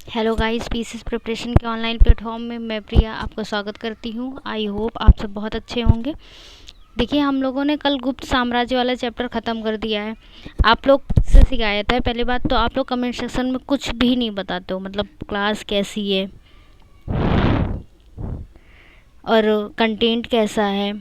Hello guys, PCS preparation के online platform में मैं प्रिया आपका स्वागत करती हूँ। आई होप आप सब बहुत अच्छे होंगे। देखिए, हम लोगों ने कल गुप्त साम्राज्य वाला चैप्टर ख़त्म कर दिया है। आप लोग से शिकायत है, पहली बात तो आप लोग कमेंट सेक्शन में कुछ भी नहीं बताते हो, मतलब क्लास कैसी है और कंटेंट कैसा है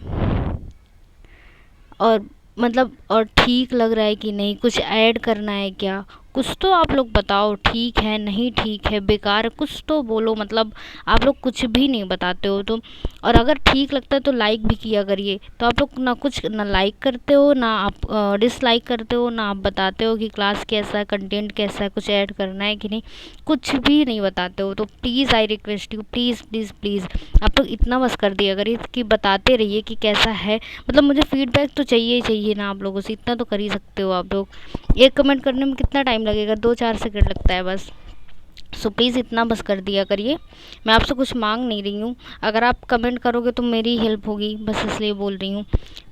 और मतलब और ठीक लग रहा है कि नहीं, कुछ ऐड करना है क्या, कुछ तो आप लोग बताओ। ठीक है, नहीं ठीक है, बेकार है, कुछ तो बोलो। मतलब आप लोग कुछ भी नहीं बताते हो तो। और अगर ठीक लगता है तो लाइक भी किया करिए। तो आप लोग ना कुछ ना लाइक करते हो, ना आप डिसलाइक करते हो, ना आप बताते हो कि क्लास कैसा है, कंटेंट कैसा है, कुछ ऐड करना है कि नहीं, कुछ भी नहीं बताते हो। तो please I request you, please please please आप लोग इतना बस कर दिया करिए कि बताते रहिए कि कैसा है। मतलब मुझे फीडबैक तो चाहिए ही चाहिए ना आप लोगों से, इतना तो कर ही सकते हो आप लोग। एक कमेंट करने में कितना टाइम लगेगा, 2-4 सेकंड लगता है बस। सो प्लीज़ इतना बस कर दिया करिए। मैं आपसे कुछ मांग नहीं रही हूँ, अगर आप कमेंट करोगे तो मेरी हेल्प होगी, बस इसलिए बोल रही हूँ।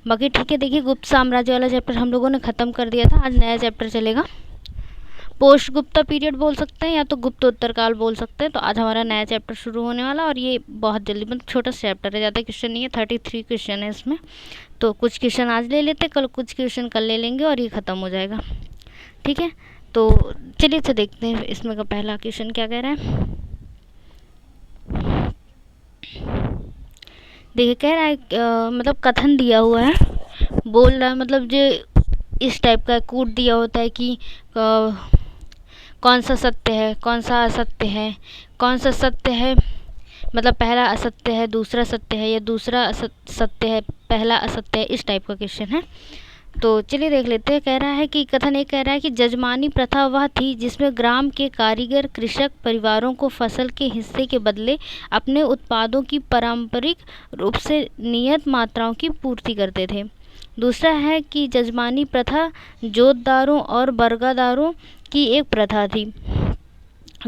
बाकी ठीक है। देखिए, गुप्त साम्राज्य वाला चैप्टर हम लोगों ने ख़त्म कर दिया था। आज नया चैप्टर चलेगा, पोस्ट गुप्ता पीरियड बोल सकते हैं या तो गुप्तोत्तर काल बोल सकते हैं। तो आज हमारा नया चैप्टर शुरू होने वाला, और ये बहुत जल्दी, मतलब छोटा सा चैप्टर है, ज़्यादा क्वेश्चन नहीं है, 33 क्वेश्चन है इसमें। तो कुछ क्वेश्चन आज ले लेते, कल कुछ क्वेश्चन कल ले लेंगे और ये ख़त्म हो जाएगा। ठीक है, तो चलिए से देखते हैं इसमें का पहला क्वेश्चन क्या कह रहा है। देखिए, कह रहा है मतलब कथन दिया हुआ है, बोल रहा है, मतलब जो इस टाइप का कूट दिया होता है कि कौन सा सत्य है, कौन सा असत्य है, कौन सा सत्य है, मतलब पहला असत्य है दूसरा सत्य है, या दूसरा सत्य है पहला असत्य है, इस टाइप का क्वेश्चन है। तो चलिए देख लेते हैं। कह रहा है कि कथन एक कह रहा है कि जजमानी प्रथा वह थी जिसमें ग्राम के कारीगर कृषक परिवारों को फसल के हिस्से के बदले अपने उत्पादों की पारंपरिक रूप से नियत मात्राओं की पूर्ति करते थे। दूसरा है कि जजमानी प्रथा जोतदारों और बरगादारों की एक प्रथा थी।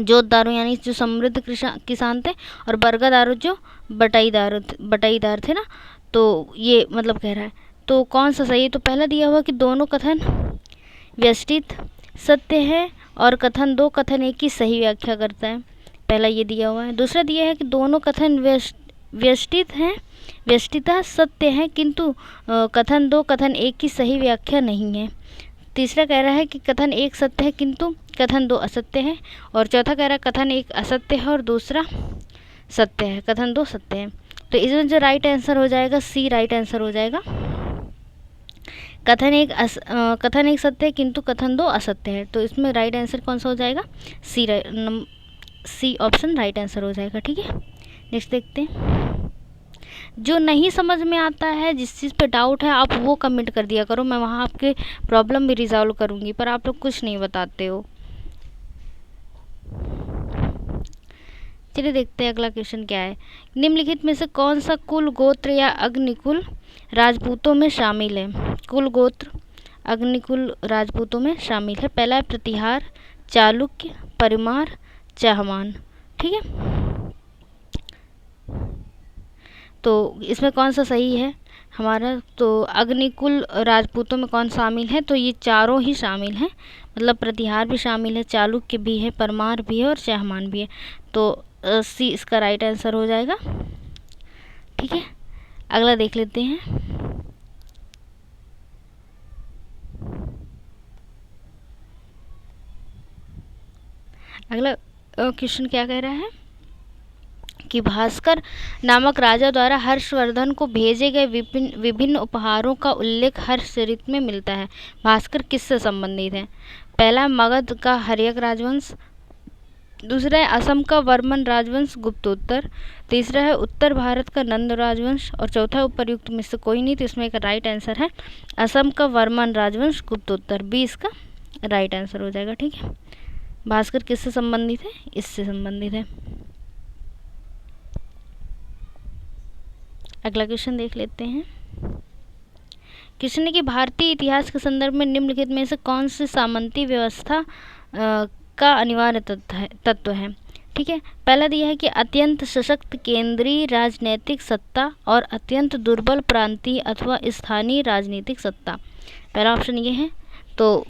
जोतदारों यानी जो समृद्ध किसान थे, और बरगदारों जो बटाईदार थे ना। तो ये मतलब कह रहा है, तो कौन सा सही है। तो पहला दिया हुआ कि दोनों कथन व्यष्टित सत्य है और कथन दो कथन एक की सही व्याख्या करता है, पहला ये दिया हुआ है। दूसरा दिया है कि दोनों कथन व्यष्टित हैं, व्यष्टिता सत्य है, किंतु कथन दो कथन एक की सही व्याख्या नहीं है। तीसरा कह रहा है कि कथन एक सत्य है किंतु कथन दो असत्य है। और चौथा कह रहा है कथन एक असत्य है और दूसरा सत्य है, कथन दो सत्य है। तो इसमें जो राइट आंसर हो जाएगा, सी राइट आंसर हो जाएगा। कथन एक सत्य है किंतु कथन दो असत्य है। तो इसमें राइट आंसर कौन सा हो जाएगा, सी ऑप्शन राइट आंसर हो जाएगा। ठीक है, नेक्स्ट देखते हैं। जो नहीं समझ में आता है, जिस चीज़ पे डाउट है, आप वो कमेंट कर दिया करो, मैं वहाँ आपके प्रॉब्लम भी रिजॉल्व करूँगी, पर आप लोग कुछ नहीं बताते हो। चलिए देखते हैं अगला क्वेश्चन क्या है। निम्नलिखित में से कौन सा कुल गोत्र या अग्निकुल राजपूतों में शामिल है। कुल गोत्र अग्निकुल राजपूतों में शामिल है। पहला है प्रतिहार, चालुक्य, परमार, चाहमान। ठीक है, तो इसमें कौन सा सही है हमारा। तो अग्निकुल राजपूतों में कौन शामिल है, तो ये चारों ही शामिल हैं। मतलब प्रतिहार भी शामिल है, चालुक्य भी है, परमार भी है और चाहमान भी है। तो सी इसका राइट आंसर हो जाएगा। ठीक है, अगला देख लेते हैं। अगला क्वेश्चन क्या कह रहा है कि भास्कर नामक राजा द्वारा हर्षवर्धन को भेजे गए विभिन्न उपहारों का उल्लेख हर्षचरित में मिलता है। भास्कर किससे संबंधित है। पहला मगध का हर्यक राजवंश, दूसरा है असम का वर्मन राजवंश गुप्तोत्तर, तीसरा है उत्तर भारत का नंद राजवंश, और चौथा उपर्युक्त में से कोई नहीं। तो इसमें एक राइट आंसर है असम का वर्मन राजवंश गुप्तोत्तर, बी इसका राइट आंसर हो जाएगा। ठीक है, भास्कर किससे संबंधित है, इससे संबंधित है। अगला क्वेश्चन देख लेते हैं। क्वेश्चन है कि भारतीय इतिहास के संदर्भ में निम्नलिखित में से कौन सी सामंती व्यवस्था का अनिवार्य तत्व है। ठीक है, पहला दिया है कि अत्यंत सशक्त केंद्रीय राजनीतिक सत्ता और अत्यंत दुर्बल प्रांतीय अथवा स्थानीय राजनीतिक सत्ता, पहला ऑप्शन ये है। तो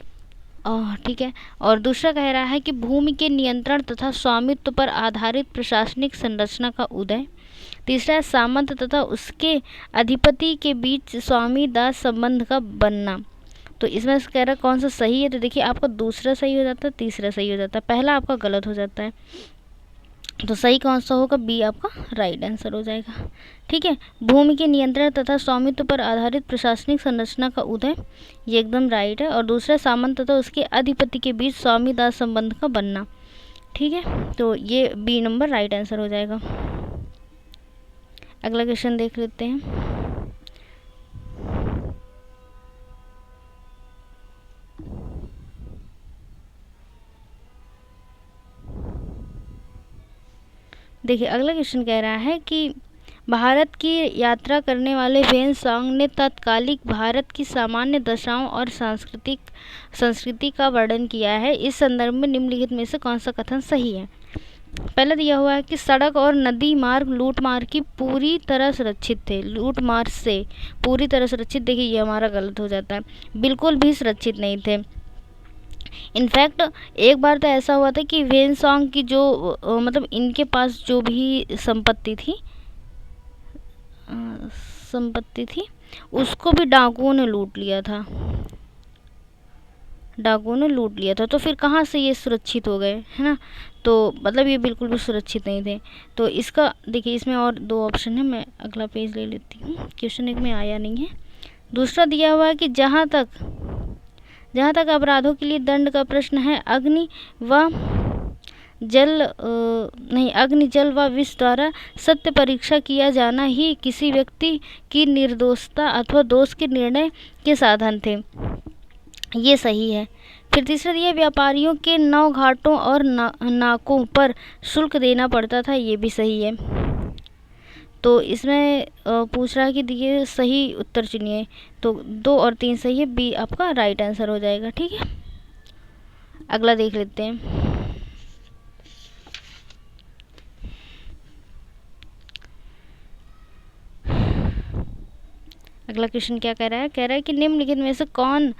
ठीक है। और दूसरा कह रहा है कि भूमि के नियंत्रण तथा स्वामित्व पर आधारित प्रशासनिक संरचना का उदय। तीसरा है सामंत तथा उसके अधिपति के बीच स्वामी दास संबंध का बनना। तो इसमें से कह रहा है कौन सा सही है, तो देखिए आपका दूसरा सही हो जाता है, तीसरा सही हो जाता है, पहला आपका गलत हो जाता है। तो सही कौन सा होगा, बी आपका राइट आंसर हो जाएगा। ठीक है, भूमि के नियंत्रण तथा स्वामित्व पर आधारित प्रशासनिक संरचना का उदय, ये एकदम राइट है। और दूसरा सामंत तथा उसके अधिपति के बीच स्वामी दास संबंध का बनना। ठीक है, तो ये बी नंबर राइट आंसर हो जाएगा। अगला क्वेश्चन देख लेते हैं। देखिए अगला क्वेश्चन कह रहा है कि भारत की यात्रा करने वाले वेन-सॉन्ग ने तत्कालिक भारत की सामान्य दशाओं और संस्कृति का वर्णन किया है। इस संदर्भ में निम्नलिखित में से कौन सा कथन सही है। पहला दिया हुआ है कि सड़क और नदी मार्ग लूटमार की पूरी तरह सुरक्षित थे। लूटमार से पूरी तरह सुरक्षित, देखिए ये हमारा गलत हो जाता है, बिल्कुल भी सुरक्षित नहीं थे। इनफैक्ट एक बार तो ऐसा हुआ था कि वेन-सॉन्ग की जो मतलब इनके पास जो भी संपत्ति थी उसको भी डाकुओं ने लूट लिया था। तो फिर कहाँ से ये सुरक्षित हो गए, है ना। तो मतलब ये बिल्कुल भी सुरक्षित नहीं थे। तो इसका देखिए इसमें और दो ऑप्शन है, मैं अगला पेज ले लेती हूँ, क्वेश्चन एक में आया नहीं है। दूसरा दिया हुआ है कि जहाँ तक अपराधों के लिए दंड का प्रश्न है, अग्नि जल व विष द्वारा सत्य परीक्षा किया जाना ही किसी व्यक्ति की निर्दोषता अथवा दोष के निर्णय के साधन थे। ये सही है। फिर तीसरा दिया, व्यापारियों के नौ घाटों और नाकों पर शुल्क देना पड़ता था। ये भी सही है। तो इसमें पूछ रहा है कि देखिए सही उत्तर चुनिए। तो 2 और 3 सही है, बी आपका राइट आंसर हो जाएगा। ठीक है, अगला देख लेते हैं। अगला क्वेश्चन क्या कह रहा है कि निम्नलिखित में से कौन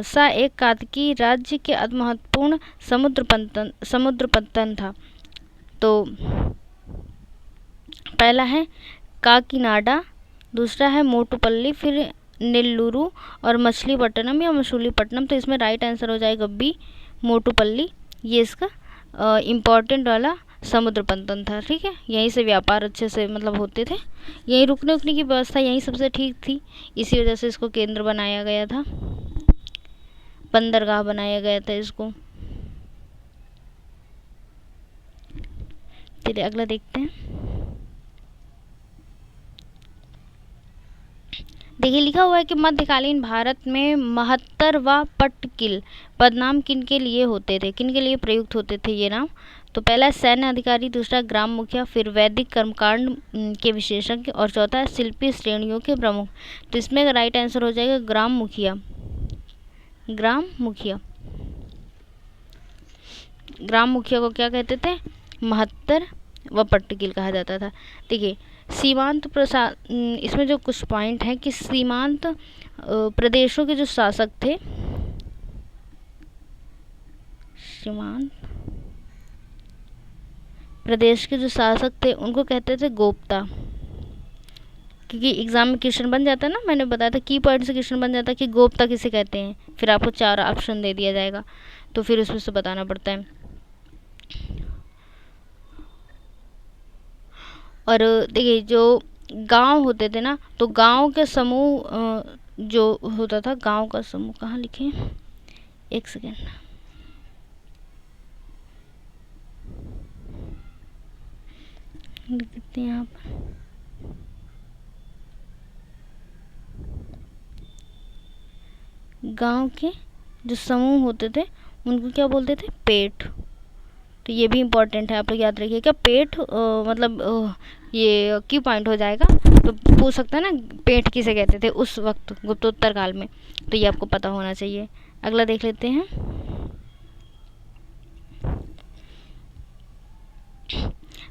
सा एक कार्तिकी राज्य के अति महत्वपूर्ण समुद्र पत्तन था। तो पहला है काकीनाडा, दूसरा है मोटुपल्ली, फिर नेल्लूरू और मछलीपट्टनम या मसूलीपट्टनम। तो इसमें राइट आंसर हो जाएगा बी मोटुपल्ली। ये इसका इम्पोर्टेंट वाला समुद्र पत्तन था। ठीक है, यहीं से व्यापार अच्छे से मतलब होते थे, यहीं रुकने उकने की व्यवस्था यहीं सबसे ठीक थी, इसी वजह से इसको केंद्र बनाया गया था, बंदरगाह बनाया गया था इसको। चलिए अगला देखते हैं। देखिए लिखा हुआ है कि मध्यकालीन भारत में 72 व पट्टकिल पदनाम किन के लिए प्रयुक्त होते थे ये नाम। तो पहला सैन्य अधिकारी, दूसरा ग्राम मुखिया, फिर वैदिक कर्मकांड के विशेषज्ञ और चौथा शिल्पी श्रेणियों के प्रमुख। तो इसमें राइट आंसर हो जाएगा ग्राम मुखिया। ग्राम मुखिया को क्या कहते थे, 72 व पट्टकिल कहा जाता था। देखिए सीमांत इसमें जो कुछ पॉइंट हैं कि सीमांत प्रदेशों के जो शासक थे, सीमांत प्रदेश के जो शासक थे उनको कहते थे गोप्ता। क्योंकि एग्जाम में क्वेश्चन बन जाता है ना, मैंने बताया था की पॉइंट से क्वेश्चन बन जाता है कि गोप्ता किसे कहते हैं, फिर आपको 4 ऑप्शन दे दिया जाएगा, तो फिर उसमें से बताना पड़ता है। और देखिए जो गांव होते थे ना, तो गांव के समूह जो होता था, गांव का समूह कहाँ लिखे, एक सेकेंड, लिख देते हैं यहाँ पर। गांव के जो समूह होते थे उनको क्या बोलते थे, पेट। तो ये भी इम्पोर्टेंट है, आप लोग याद रखिएगा। पेट ये की पॉइंट हो जाएगा, तो पूछ सकता है ना पेट किसे कहते थे उस वक्त गुप्तोत्तर काल में, तो ये आपको पता होना चाहिए। अगला देख लेते हैं।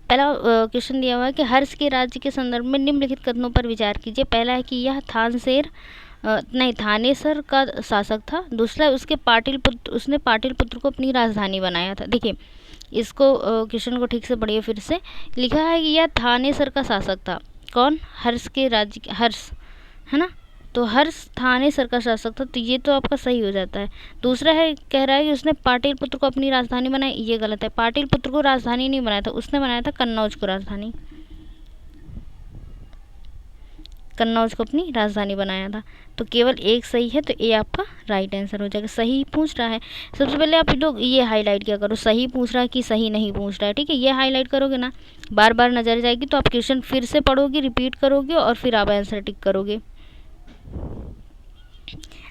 पहला क्वेश्चन दिया हुआ है कि हर्ष के राज्य के संदर्भ में निम्नलिखित कथनों पर विचार कीजिए। पहला है कि यह थानसेन नहीं, थानेसर का शासक था। दूसरा उसके पाटिलपुत्र, उसने पाटिलपुत्र को अपनी राजधानी बनाया था। देखिए इसको क्वेश्चन को ठीक से पढ़िए फिर से। लिखा है कि यह थानेसर का शासक था। कौन? हर्ष के राज्य, हर्ष है ना, तो हर्ष थानेसर का शासक था, तो ये तो आपका सही हो जाता है। दूसरा है, कह रहा है कि उसने पाटिलपुत्र को अपनी राजधानी बनाई, ये गलत है। पाटिलपुत्र को राजधानी नहीं बनाया था, उसने बनाया था कन्नौज को राजधानी, कन्नौज को अपनी राजधानी बनाया था। तो केवल एक सही है, तो ये आपका राइट आंसर हो जाएगा। सही पूछ रहा है, सबसे पहले आप लोग ये हाईलाइट क्या करो, सही पूछ रहा है कि सही नहीं पूछ रहा है, ठीक है। ये हाईलाइट करोगे ना, बार बार नजर जाएगी, तो आप क्वेश्चन फिर से पढ़ोगे, रिपीट करोगे और फिर आप आंसर टिक करोगे।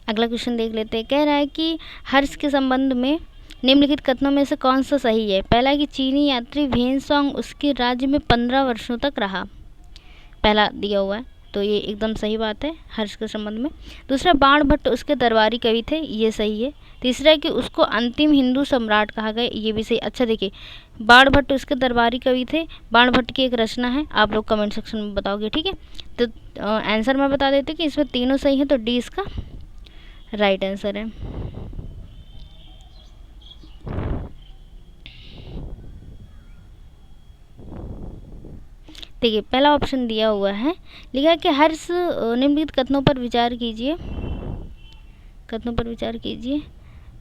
अगला क्वेश्चन देख लेते हैं। कह रहा है कि हर्ष के संबंध में निम्नलिखित कथनों में से कौन सा सही है? पहला कि चीनी यात्री व्हेनसांग उसके राज्य में 15 वर्षों तक रहा, पहला दिया हुआ है, तो ये एकदम सही बात है हर्ष के संबंध में। दूसरा, बाणभट्ट उसके दरबारी कवि थे, ये सही है। तीसरा है कि उसको अंतिम हिंदू सम्राट कहा गया, ये भी सही। अच्छा देखिए, बाणभट्ट उसके दरबारी कवि थे, बाणभट्ट की एक रचना है, आप लोग कमेंट सेक्शन में बताओगे, ठीक है। तो आंसर मैं बता देती हूँ कि इसमें तीनों सही है, तो डी इसका राइट आंसर है। देखिए पहला ऑप्शन दिया हुआ है, लिखा है कि हर्ष निम्नलिखित कथनों पर विचार कीजिए, कथनों पर विचार कीजिए।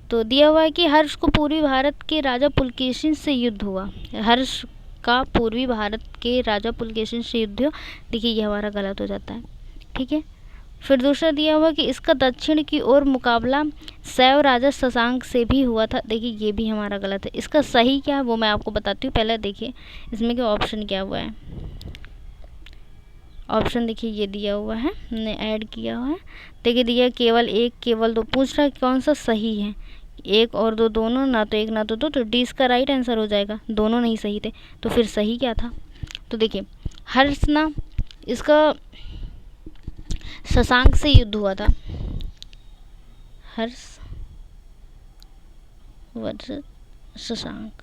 तो दिया हुआ है कि हर्ष को पूर्वी भारत के राजा पुलकेशिन से युद्ध हुआ, हर्ष का पूर्वी भारत के राजा पुलकेशिन से युद्ध हुआ। देखिए ये हमारा गलत हो जाता है, ठीक है। फिर दूसरा दिया हुआ कि इसका दक्षिण की ओर मुकाबला शैव राजा शशांक से भी हुआ था, देखिए ये भी हमारा गलत है। इसका सही क्या है वो मैं आपको बताती हूँ, पहले देखिए इसमें क्या ऑप्शन क्या हुआ है। ऑप्शन देखिए ये दिया हुआ है, हमने ऐड किया हुआ है। देखिए दिया केवल एक, केवल दो, पूछ रहा है कौन सा सही है, एक और दो, दोनों, ना तो एक ना तो दो, तो डी इसका राइट आंसर हो जाएगा। दोनों नहीं सही थे, तो फिर सही क्या था? तो देखिए हर्ष ना, इसका शशांक से युद्ध हुआ था, हर्ष वर्सेस शशांक।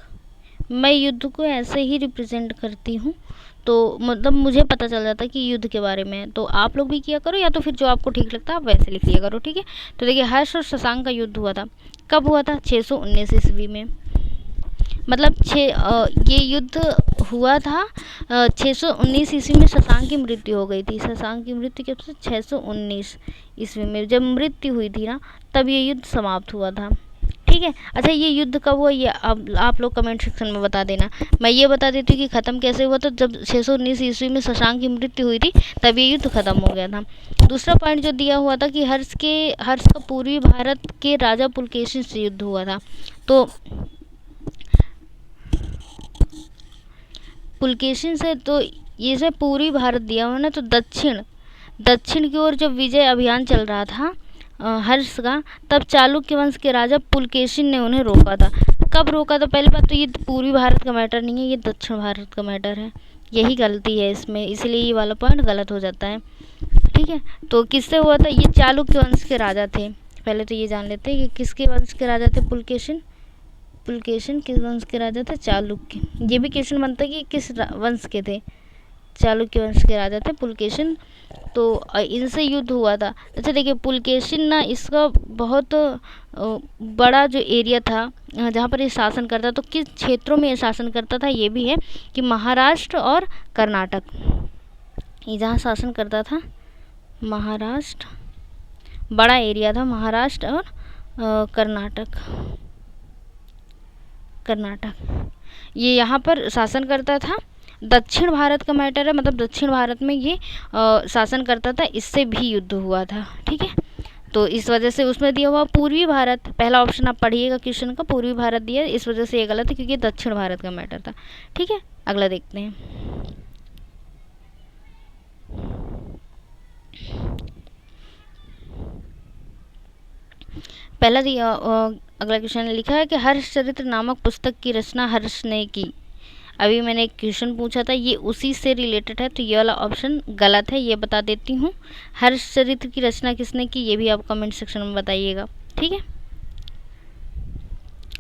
मैं युद्ध को ऐसे ही रिप्रेजेंट करती हूँ, तो मतलब मुझे पता चल जाता है कि युद्ध के बारे में है। तो आप लोग भी किया करो, या तो फिर जो आपको ठीक लगता है आप वैसे लिख लिया करो, ठीक है। तो देखिए हर्ष और शशांक का युद्ध हुआ था, कब हुआ था? 619 ईस्वी में, मतलब ये युद्ध हुआ था 619 ईस्वी में। शशांक की मृत्यु हो गई थी, शशांक की मृत्यु कब से? 619 ईस्वी में जब मृत्यु हुई थी ना, तब ये युद्ध समाप्त हुआ था, ठीक है। अच्छा ये युद्ध कब हुआ, ये आप लोग कमेंट सेक्शन में बता देना। मैं ये बता देती हूँ कि ख़त्म कैसे हुआ था, जब 619 ईस्वी में शशांक की मृत्यु हुई थी, तब ये युद्ध ख़त्म हो गया था। दूसरा पॉइंट जो दिया हुआ था कि हर्ष का पूर्वी भारत के राजा पुलकेशिन से युद्ध हुआ था, तो पुलकेशिन से, तो ये से पूर्वी भारत दिया हुआ ना, तो दक्षिण की ओर जब विजय अभियान चल रहा था हर्ष का, तब चालुक्य वंश के राजा पुलकेशिन ने उन्हें रोका था। कब रोका था? पहली बात तो ये पूर्वी भारत का मैटर नहीं है, ये दक्षिण भारत का मैटर है, यही गलती है इसमें, इसलिए ये वाला पॉइंट गलत हो जाता है, ठीक है। तो किससे हुआ था? ये चालुक्य वंश के राजा थे। पहले तो ये जान लेते हैं कि किसके वंश के राजा थे पुलकेशिन किस वंश के राजा थे? चालुक्य। ये भी क्वेश्चन बनता है कि किस वंश के थे? चालुक्य वंश के राजा थे पुलकेशिन, तो इनसे युद्ध हुआ था। अच्छा देखिए पुलकेशिन ना, इसका बहुत बड़ा जो एरिया था जहाँ पर ये शासन करता, तो किस क्षेत्रों में ये शासन करता था ये भी है कि महाराष्ट्र और कर्नाटक, ये जहाँ शासन करता था महाराष्ट्र, बड़ा एरिया था महाराष्ट्र और कर्नाटक, ये यहाँ पर शासन करता था। दक्षिण भारत का मैटर है, मतलब दक्षिण भारत में ये शासन करता था, इससे भी युद्ध हुआ था, ठीक है। तो इस वजह से उसमें दिया हुआ पूर्वी भारत, पहला ऑप्शन आप पढ़िएगा क्वेश्चन का, पूर्वी भारत दिया, इस वजह से ये गलत है क्योंकि दक्षिण भारत का मैटर था, ठीक है। अगला देखते हैं। पहला दिया अगला क्वेश्चन लिखा है कि हर्षचरित्र नामक पुस्तक की रचना हर्ष ने की। अभी मैंने एक क्वेश्चन पूछा था, ये उसी से रिलेटेड है, तो ये वाला ऑप्शन गलत है, ये बता देती हूँ। हर्षचरित्र की रचना किसने की ये भी आप कमेंट सेक्शन में बताइएगा, ठीक है।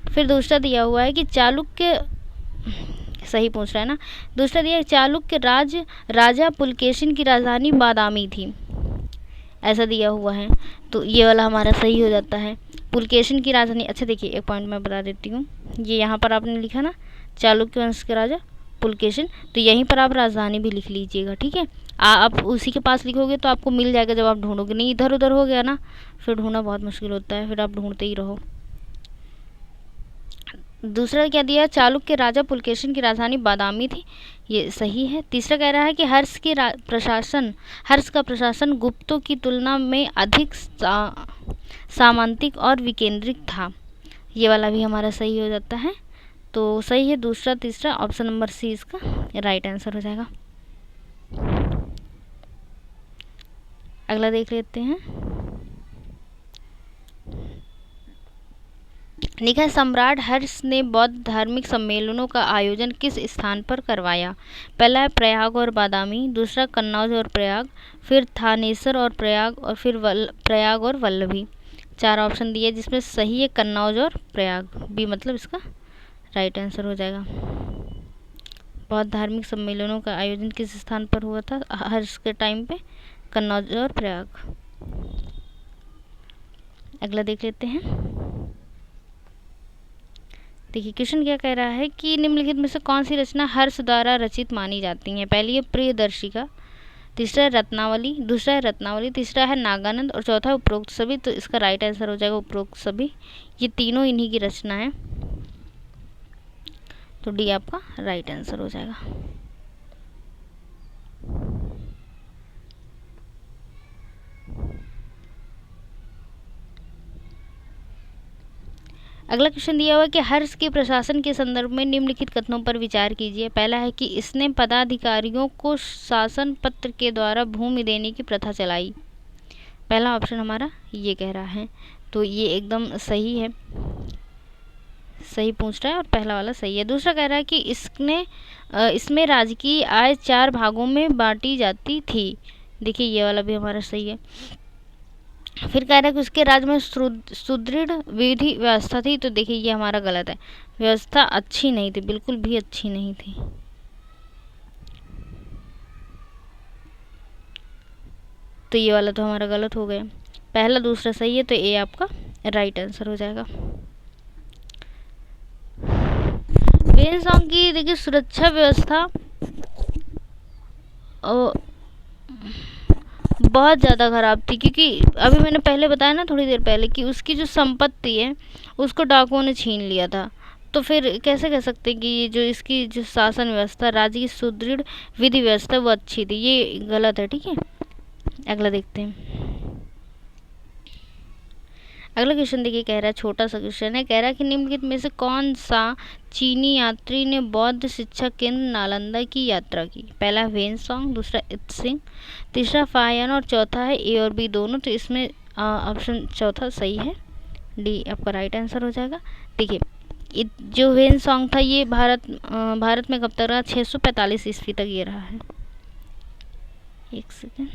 फिर दूसरा दिया हुआ है कि चालुक्य, सही पूछ रहा है ना। दूसरा दिया चालुक्य राजा पुलकेशिन की राजधानी बादामी थी, ऐसा दिया हुआ है, तो ये वाला हमारा सही हो जाता है। पुलकेशिन की राजधानी, अच्छा देखिए एक पॉइंट मैं बता देती हूँ, ये यहाँ पर आपने लिखा ना चालुक्य वंश के राजा पुलकेशिन, तो यहीं पर आप राजधानी भी लिख लीजिएगा, ठीक है। आप उसी के पास लिखोगे तो आपको मिल जाएगा जब आप ढूंढोगे, नहीं इधर उधर हो गया ना फिर ढूंढना बहुत मुश्किल होता है, फिर आप ढूंढते ही रहो। दूसरा क्या दिया, चालुक्य राजा पुलकेशिन की राजधानी बादामी थी, ये सही है। तीसरा कह रहा है कि हर्ष का प्रशासन गुप्तों की तुलना में अधिक सामंतिक और विकेंद्रित था, ये वाला भी हमारा सही हो जाता है। तो सही है दूसरा तीसरा, ऑप्शन नंबर सी इसका राइट आंसर हो जाएगा। अगला देख लेते हैं। लिखा है सम्राट हर्ष ने बौद्ध धार्मिक सम्मेलनों का आयोजन किस स्थान पर करवाया। पहला है प्रयाग और बादामी, दूसरा कन्नौज और प्रयाग, फिर थानेसर और प्रयाग, और फिर प्रयाग और वल्लभी। 4 ऑप्शन दिए जिसमें सही है कन्नौज और प्रयाग, बी मतलब इसका राइट आंसर हो जाएगा। बौद्ध धार्मिक सम्मेलनों का आयोजन किस स्थान पर हुआ था हर्ष के टाइम पे, कन्नौज और प्रयाग। अगला देख लेते हैं। देखिए क्वेश्चन क्या कह रहा है कि निम्नलिखित में से कौन सी रचना हर्ष द्वारा रचित मानी जाती है। पहली है प्रियदर्शिका, तीसरा है रत्नावली, दूसरा है रत्नावली, तीसरा है नागानंद और चौथा है उपरोक्त सभी। तो इसका राइट आंसर हो जाएगा उपरोक्त सभी, ये तीनों इन्हीं की रचना है, तो डी आपका राइट आंसर हो जाएगा। अगला क्वेश्चन दिया हुआ है कि हर्ष के प्रशासन के संदर्भ में निम्नलिखित कथनों पर विचार कीजिए। पहला है कि इसने पदाधिकारियों को शासन पत्र के द्वारा भूमि देने की प्रथा चलाई, पहला ऑप्शन हमारा ये कह रहा है, तो ये एकदम सही है, सही पूछ रहा है और पहला वाला सही है। दूसरा कह रहा है कि इसमें राजकीय आय 4 भागों में बांटी जाती थी, देखिए ये वाला भी हमारा सही है। फिर कह रहा है कि उसके राज्य में सुदृढ़ विधि व्यवस्था थी, तो देखिए ये हमारा गलत है, व्यवस्था अच्छी नहीं थी, बिल्कुल भी अच्छी नहीं थी। तो ये वाला तो हमारा गलत हो गया, पहला दूसरा सही है, तो ए आपका राइट आंसर हो जाएगा। वेनसॉन्ग की देखिए सुरक्षा व्यवस्था बहुत ज़्यादा ख़राब थी, क्योंकि अभी मैंने पहले बताया ना थोड़ी देर पहले कि उसकी जो संपत्ति है उसको डाकुओं ने छीन लिया था, तो फिर कैसे कह सकते हैं कि ये जो इसकी जो शासन व्यवस्था राज्य की सुदृढ़ विधि व्यवस्था वो अच्छी थी, ये गलत है, ठीक है। अगला देखते हैं। अगला क्वेश्चन देखिए कह रहा है, छोटा सा क्वेश्चन है, कह रहा है कि निम्नलिखित में से कौन सा चीनी यात्री ने बौद्ध शिक्षा केंद्र नालंदा की यात्रा की। पहला वेनसॉन्ग, दूसरा इत्सिंग, तीसरा फाहियान और चौथा है ए और बी दोनों, तो इसमें ऑप्शन चौथा सही है, डी आपका राइट आंसर हो जाएगा। देखिए जो वेनसॉन्ग था ये भारत में कब तक रहा, 645 ईस्वी तक ये रहा है। एक सेकेंड,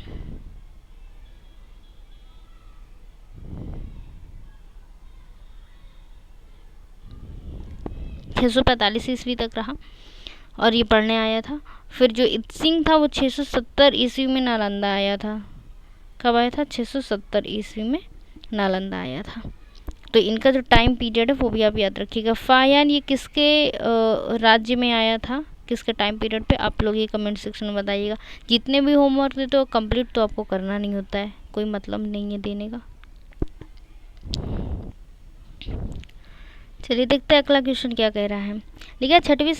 645 ईस्वी तक रहा और ये पढ़ने आया था। फिर जो इत्सिंग था वो 670 ईस्वी में नालंदा आया था। कब आया था, 670 ईस्वी में नालंदा आया था। तो इनका जो टाइम पीरियड है वो भी आप याद रखिएगा। फाहियान ये किसके राज्य में आया था, किसके टाइम पीरियड पे, आप लोग ये कमेंट सेक्शन में बताइएगा। जितने भी होमवर्क देते हो कंप्लीट तो आपको करना नहीं होता है, कोई मतलब नहीं है देने का। चलिए देखते हैं अगला क्वेश्चन क्या कह रहा है। देखिए 6वीं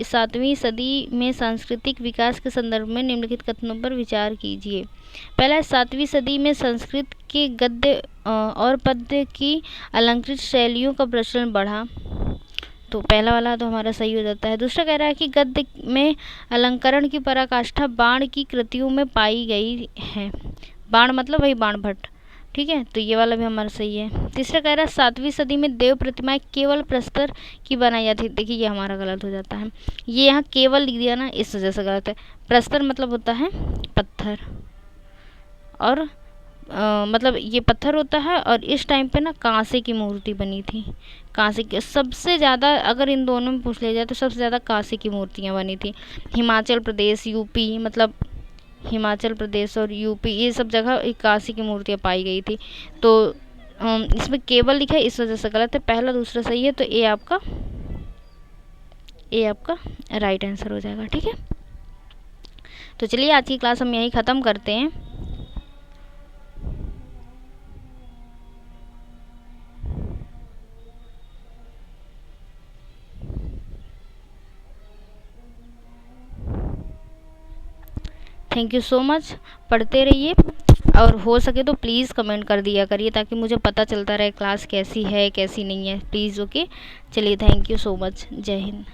7वीं सदी में सांस्कृतिक विकास के संदर्भ में निम्नलिखित कथनों पर विचार कीजिए। पहला है 7वीं सदी में संस्कृत के गद्य और पद्य की अलंकृत शैलियों का प्रचलन बढ़ा, तो पहला वाला तो हमारा सही हो जाता है। दूसरा कह रहा है कि गद्य में अलंकरण की पराकाष्ठा बाण की कृतियों में पाई गई है, बाण मतलब वही बाण भट्ट, ठीक है, तो ये वाला भी हमारा सही है। तीसरा कह रहा है 7वीं सदी में देव प्रतिमाएं केवल प्रस्तर की बनाई जाती, देखिए ये हमारा गलत हो जाता है, ये यहाँ केवल लिख दिया ना इस वजह से गलत है। प्रस्तर मतलब होता है पत्थर, और मतलब ये पत्थर होता है, और इस टाइम पे ना कांसे की मूर्ति बनी थी, कांसे की सबसे ज़्यादा, अगर इन दोनों में पूछ लिया जाए तो सबसे ज़्यादा कांसे की मूर्तियाँ बनी थी। हिमाचल प्रदेश, यूपी, मतलब हिमाचल प्रदेश और यूपी, ये सब जगह 81 की मूर्तियाँ पाई गई थी। तो इसमें केवल लिखा है, इस वजह से गलत है। पहला दूसरा सही है, तो ए आपका राइट आंसर हो जाएगा। ठीक है, तो चलिए आज की क्लास हम यहीं ख़त्म करते हैं। Thank you so much. पढ़ते रहिए और हो सके तो प्लीज़ कमेंट कर दिया करिए, ताकि मुझे पता चलता रहे क्लास कैसी है कैसी नहीं है। Please okay. चलिए, थैंक यू सो मच। जय हिंद।